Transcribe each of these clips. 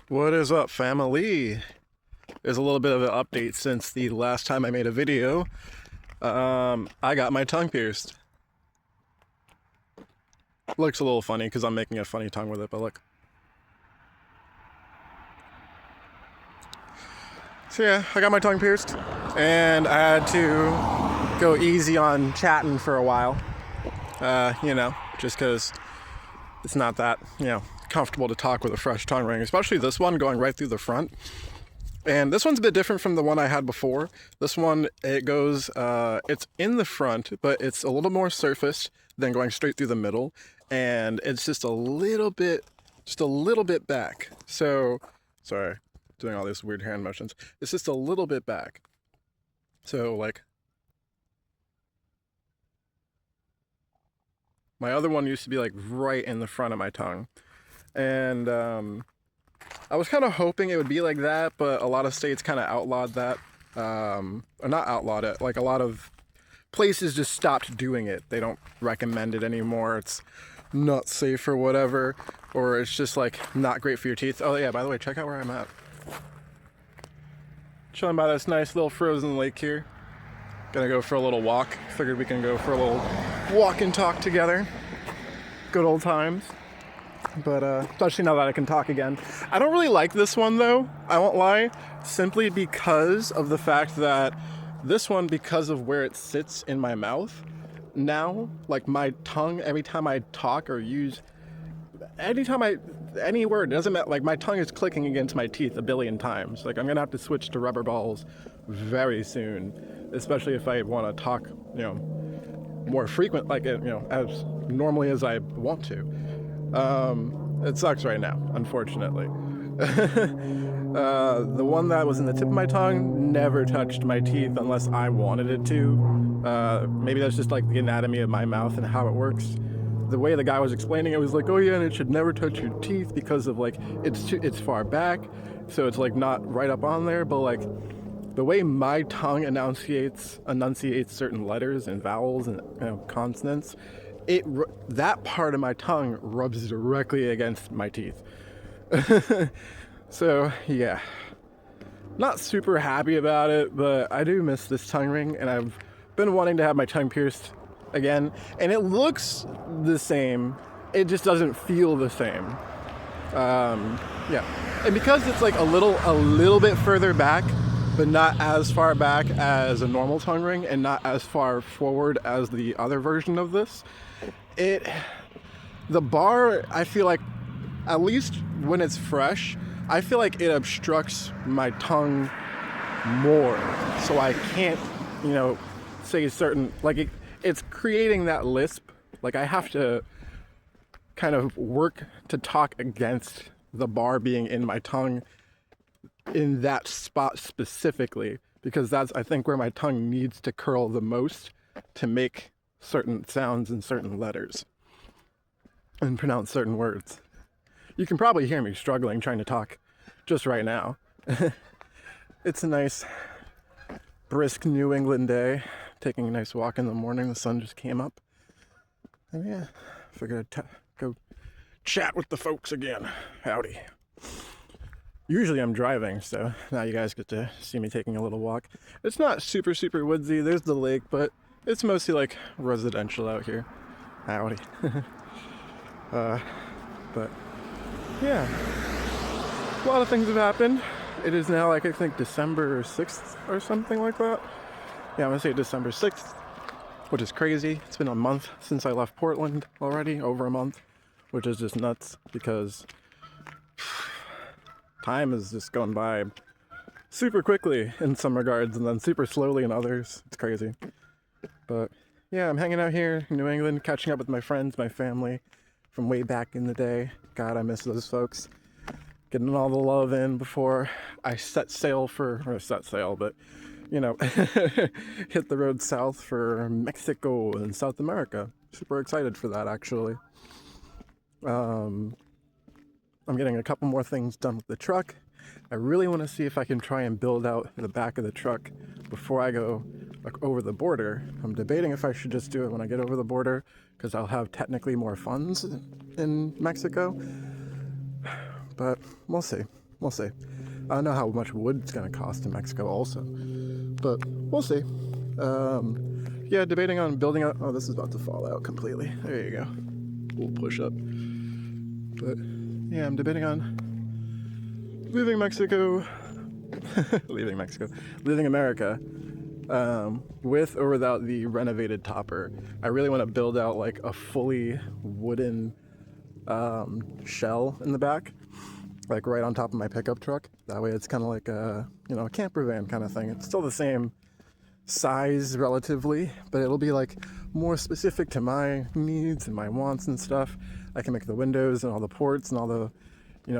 What is up, family? There's a little bit of an update since the last time I made a video. I got my tongue pierced. Looks a little funny because I'm making a funny tongue with it, but look. So yeah, I got my tongue pierced, and I had to go easy on chatting for a while. Just because it's not that, comfortable to talk with a fresh tongue ring, especially this one going right through the front. And this one's a bit different from the one I had before. This one, it goes, it's in the front, but it's a little more surfaced than going straight through the middle. And it's just a little bit back. So, sorry, doing all these weird hand motions. It's just a little bit back. So, like, my other one used to be like right in the front of my tongue. And, I was kind of hoping it would be like that, but a lot of states kind of outlawed that. Or not outlawed it, like a lot of places just stopped doing it. They don't recommend it anymore. It's not safe or whatever, or it's just like not great for your teeth. Oh yeah, by the way, check out where I'm at. Chilling by this nice little frozen lake here. Gonna go for a little walk. Figured we can go for a little walk and talk together. Good old times. But especially now that I can talk again. I don't really like this one though, I won't lie, simply because of the fact that this one, because of where it sits in my mouth, now, like my tongue, every time I talk or use, any word, doesn't matter, like my tongue is clicking against my teeth a billion times. Like I'm gonna have to switch to rubber balls very soon, especially if I want to talk, more frequent, like, as normally as I want to. It sucks right now, unfortunately. The one that was in the tip of my tongue never touched my teeth unless I wanted it to. Maybe that's just like the anatomy of my mouth and how it works. The way the guy was explaining it was like, oh yeah, and it should never touch your teeth because of like, it's far back, so it's like not right up on there, but like, the way my tongue enunciates certain letters and vowels and consonants, that part of my tongue rubs directly against my teeth. So yeah, not super happy about it, but I do miss this tongue ring, and I've been wanting to have my tongue pierced again, and it looks the same, it just doesn't feel the same. Yeah, and because it's like a little bit further back, but not as far back as a normal tongue ring, and not as far forward as the other version of this, the bar, I feel like, at least when it's fresh, I feel like it obstructs my tongue more, so I can't, say certain, like it's creating that lisp. Like I have to kind of work to talk against the bar being in my tongue in that spot specifically, because that's, I think, where my tongue needs to curl the most to make certain sounds and certain letters and pronounce certain words. You can probably hear me struggling trying to talk just right now. It's a nice brisk New England day, taking a nice walk in the morning. The sun just came up, and yeah, figured I'd go chat with the folks again. Howdy. Usually I'm driving, so now you guys get to see me taking a little walk. It's not super woodsy. There's the lake, but it's mostly like residential out here. Howdy. But yeah, a lot of things have happened. It is now, like, I think December 6th or something like that. Yeah, I'm gonna say December 6th, which is crazy. It's been a month since I left Portland already, over a month, which is just nuts because time is just going by super quickly in some regards and then super slowly in others. It's crazy. But yeah, I'm hanging out here in New England, catching up with my friends, my family from way back in the day. God, I miss those folks. Getting all the love in before I set sail, but hit the road south for Mexico and South America. Super excited for that, actually. I'm getting a couple more things done with the truck. I really want to see if I can try and build out the back of the truck before I go over the border. I'm debating if I should just do it when I get over the border, because I'll have technically more funds in Mexico. But we'll see. we'll see. I don't know how much wood it's going to cost in Mexico also, but we'll see. Yeah, debating on building up. Oh, this is about to fall out completely. There you go. We'll push up. But yeah, I'm debating on leaving Mexico, leaving America, with or without the renovated topper. I really want to build out like a fully wooden shell in the back, like right on top of my pickup truck. That way it's kind of like a, a camper van kind of thing. It's still the same size relatively, but it'll be like more specific to my needs and my wants and stuff. I can make the windows and all the ports and all the,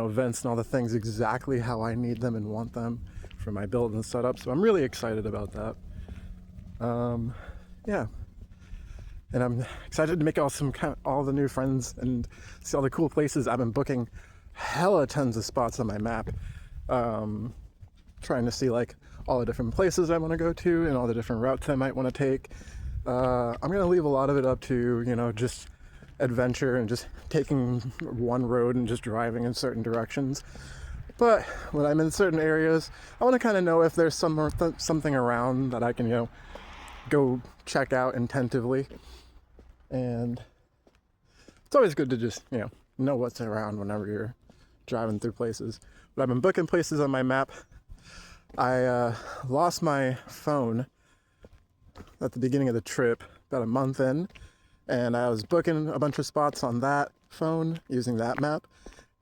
vents and all the things exactly how I need them and want them for my build and setup. So I'm really excited about that. Yeah. And I'm excited to make all the new friends and see all the cool places. I've been booking hella tons of spots on my map, trying to see like all the different places I want to go to and all the different routes I might want to take. I'm going to leave a lot of it up to, just adventure and just taking one road and just driving in certain directions. But when I'm in certain areas, I want to kind of know if there's something around that I can, go check out attentively. And it's always good to just, know what's around whenever you're driving through places. But I've been booking places on my map. I lost my phone at the beginning of the trip, about a month in, and I was booking a bunch of spots on that phone using that map,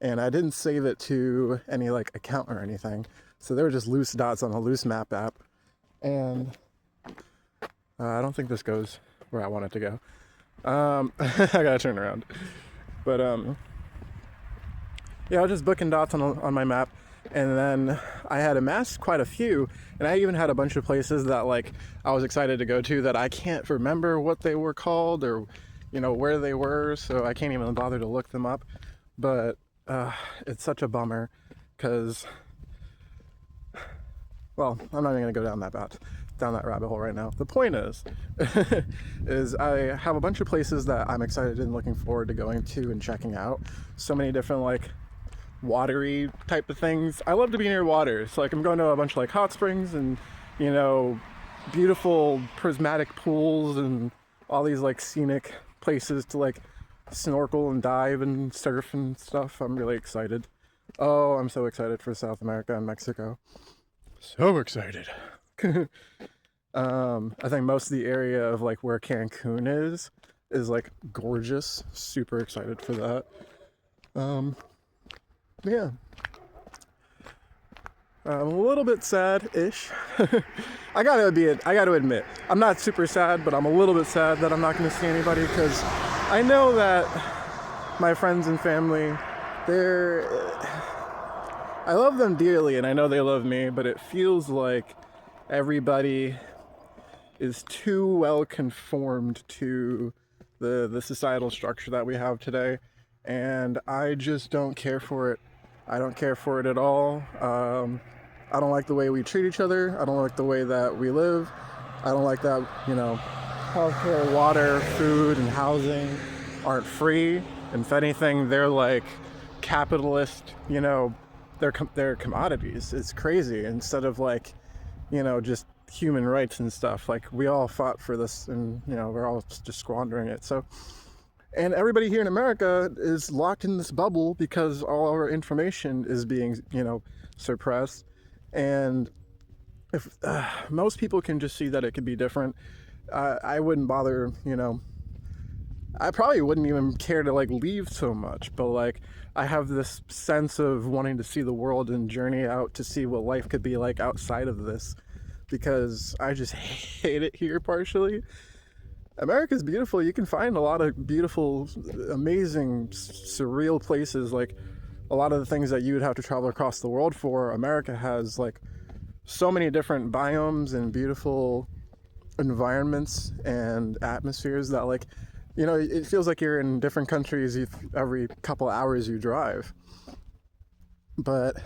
and I didn't save it to any like account or anything, so they were just loose dots on a loose map app, and I don't think this goes where I want it to go. I gotta turn around, but yeah, I was just booking dots on my map. And then I had amassed quite a few, and I even had a bunch of places that like I was excited to go to that I can't remember what they were called or where they were, so I can't even bother to look them up. But it's such a bummer because, well, I'm not even gonna go down that rabbit hole right now. The point is is I have a bunch of places that I'm excited and looking forward to going to and checking out. So many different like watery type of things. I love to be near water, so like I'm going to a bunch of like hot springs and beautiful prismatic pools and all these like scenic places to like snorkel and dive and surf and stuff. I'm really excited. Oh, I'm so excited for South America and Mexico. So excited. I think most of the area of like where Cancun is like gorgeous. Super excited for that. Yeah. I'm a little bit sad-ish. I gotta admit, I'm not super sad, but I'm a little bit sad that I'm not gonna see anybody, because I know that my friends and family, I love them dearly and I know they love me, but it feels like everybody is too well conformed to the societal structure that we have today, and I just don't care for it. I don't care for it at all. I don't like the way we treat each other. I don't like the way that we live. I don't like that, healthcare, water, food, and housing aren't free. And if anything, they're like capitalist, they're commodities. It's crazy. Instead of like, just human rights and stuff. Like, we all fought for this, and, we're all just squandering it. So, and everybody here in America is locked in this bubble because all our information is being, suppressed. And if most people can just see that it could be different, I wouldn't bother, I probably wouldn't even care to like leave so much, but like I have this sense of wanting to see the world and journey out to see what life could be like outside of this, because I just hate it here partially. America's beautiful. You can find a lot of beautiful, amazing, surreal places. Like a lot of the things that you would have to travel across the world for, America has like so many different biomes and beautiful environments and atmospheres that like, it feels like you're in different countries every couple hours you drive. But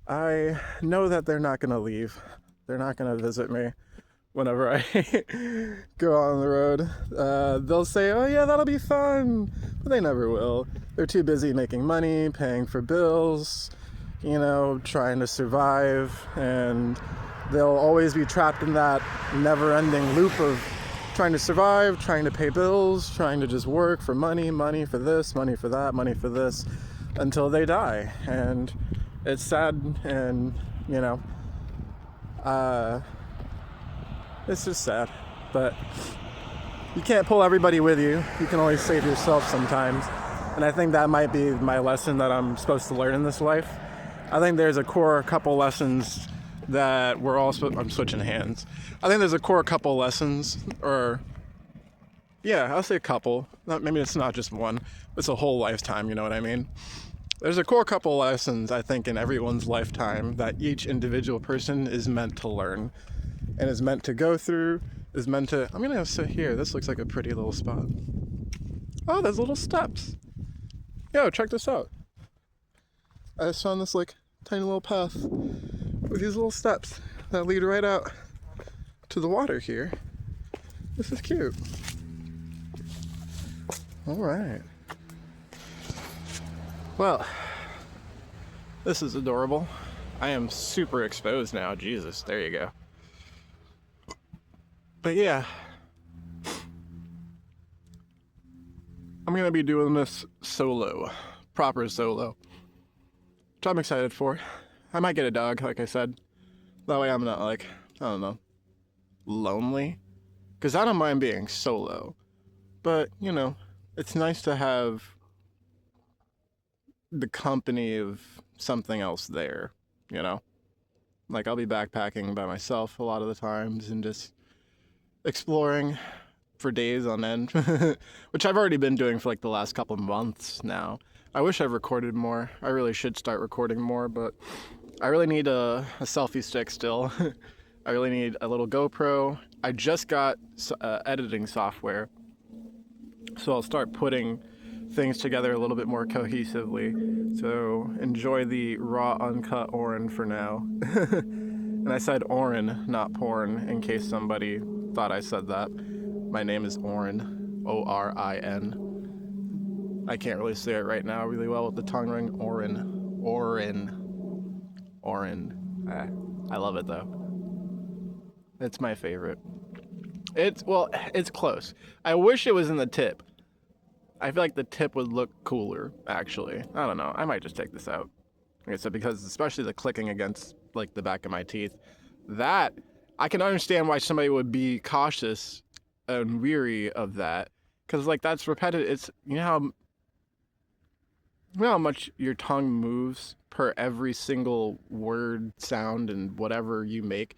I know that they're not going to leave. They're not going to visit me whenever I go on the road. They'll say, oh yeah, that'll be fun, but they never will. they're too busy making money, paying for bills, trying to survive, and they'll always be trapped in that never-ending loop of trying to survive, trying to pay bills, trying to just work for money for this, money for that, money for this, until they die. And it's sad, and it's just sad. But you can't pull everybody with you. You can only save yourself sometimes. And I think that might be my lesson that I'm supposed to learn in this life. I think there's a core couple lessons that we're all I'm switching hands. I think there's a core couple lessons, or yeah, I'll say a couple. Maybe it's not just one. It's a whole lifetime, you know what I mean? There's a core couple lessons, I think, in everyone's lifetime that each individual person is meant to learn and is meant to go through, is meant to... I'm going to sit here. This looks like a pretty little spot. Oh, there's little steps. Yo, check this out. I just found this, tiny little path with these little steps that lead right out to the water here. This is cute. All right. Well, this is adorable. I am super exposed now. Jesus, there you go. But yeah, I'm gonna be doing this solo, proper solo, which I'm excited for. I might get a dog, like I said. That way I'm not I don't know, lonely. Because I don't mind being solo. But, it's nice to have the company of something else there, I'll be backpacking by myself a lot of the times and just exploring for days on end, which I've already been doing for the last couple months now. I wish I've recorded more. I really should start recording more, but I really need a selfie stick still. I really need a little GoPro. I just got editing software, so I'll start putting things together a little bit more cohesively. So enjoy the raw, uncut Orin for now. And I said Orin, not porn, in case somebody thought I said that. My name is Orin, O-R-I-N. I can't really say it right now really well with the tongue ring. Orin. I love it though. It's my favorite. It's close. I wish it was in the tip. I feel like the tip would look cooler, actually. I don't know. I might just take this out. Like I said, because especially the clicking against the back of my teeth, that I can understand why somebody would be cautious and weary of that, because that's repetitive. It's how much your tongue moves per every single word, sound, and whatever you make.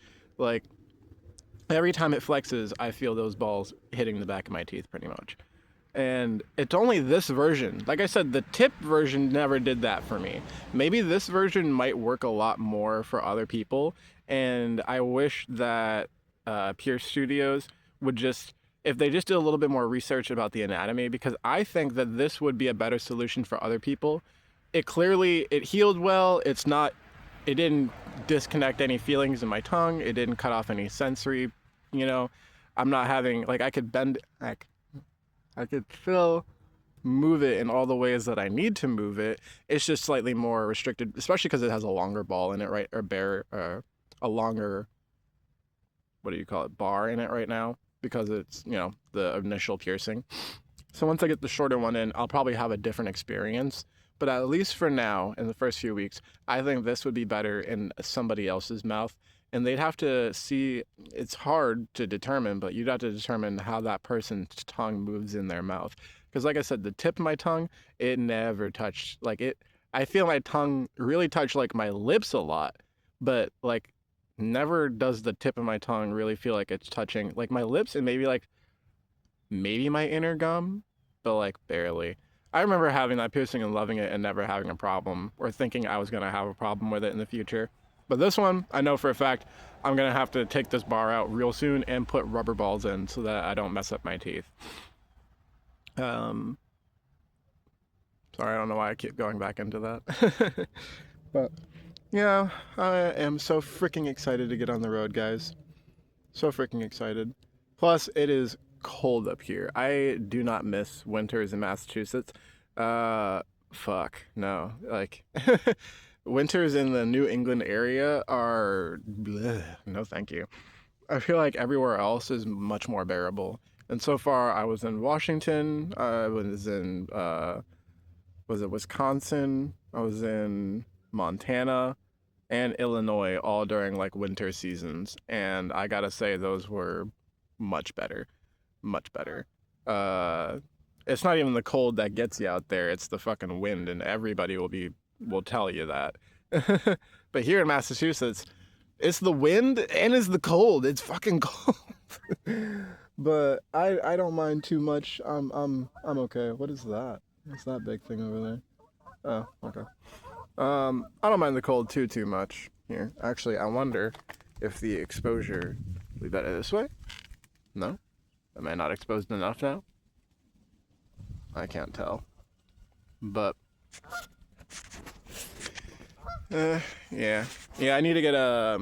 Every time it flexes, I feel those balls hitting the back of my teeth pretty much. And it's only this version. Like I said, the tip version never did that for me. Maybe this version might work a lot more for other people. And I wish that Pierce Studios would just, if they just did a little bit more research about the anatomy, because I think that this would be a better solution for other people. It healed well. It didn't disconnect any feelings in my tongue. It didn't cut off any sensory, I'm not having, I could bend, I could still move it in all the ways that I need to move it. It's just slightly more restricted, especially because it has a longer ball in it, right? Or a longer, what do you call it, bar in it right now, because it's, the initial piercing. So once I get the shorter one in, I'll probably have a different experience. But at least for now, in the first few weeks, I think this would be better in somebody else's mouth. And they'd have to see, it's hard to determine, but you'd have to determine how that person's tongue moves in their mouth. Because like I said, the tip of my tongue, it never touched, I feel my tongue really touch my lips a lot, but never does the tip of my tongue really feel like it's touching my lips and maybe my inner gum, but barely. I remember having that piercing and loving it and never having a problem or thinking I was going to have a problem with it in the future. But this one, I know for a fact, I'm going to have to take this bar out real soon and put rubber balls in so that I don't mess up my teeth. Sorry, I don't know why I keep going back into that. But, yeah, I am so freaking excited to get on the road, guys. So freaking excited. Plus, it is cold up here. I do not miss winters in Massachusetts. Fuck, no. Like, winters in the New England area are, bleh, no thank you. I feel like everywhere else is much more bearable. And so far, I was in Washington, I was in, was it Wisconsin? I was in Montana and Illinois all during like winter seasons. And I gotta say, those were much better. Much better. Uh, it's not even the cold that gets you out there, it's the fucking wind, and everybody will tell you that. But here in Massachusetts, it's the wind and it's the cold. It's fucking cold. But I don't mind too much. I'm okay. What is that? What's that big thing over there? Oh, okay. I don't mind the cold too much here. Actually, I wonder if the exposure will be better this way. No? Am I not exposed enough now? I can't tell. But yeah. Yeah, I need to get a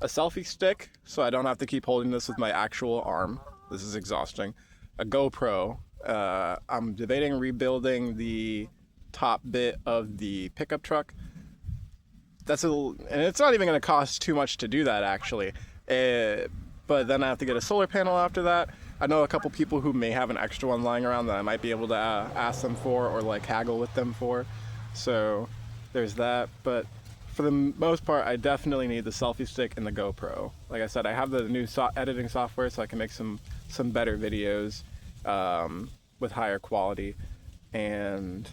selfie stick so I don't have to keep holding this with my actual arm. This is exhausting. A GoPro. I'm debating rebuilding the top bit of the pickup truck. And it's not even going to cost too much to do that actually. But then I have to get a solar panel after that. I know a couple people who may have an extra one lying around that I might be able to ask them for or like haggle with them for. So there's that. But for the most part, I definitely need the selfie stick and the GoPro. Like I said, I have the new editing software so I can make some better videos with higher quality. And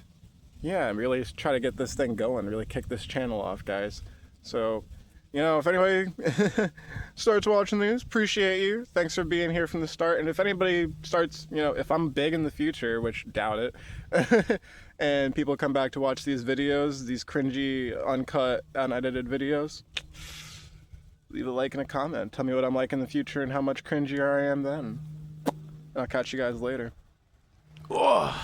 yeah, really try to get this thing going, really kick this channel off, guys. So, you know, if anybody starts watching these, appreciate you. Thanks for being here from the start. And if anybody starts, you know, if I'm big in the future, which doubt it, and people come back to watch these videos, these cringy, uncut, unedited videos, leave a like and a comment. Tell me what I'm like in the future and how much cringier I am then. I'll catch you guys later. Bye.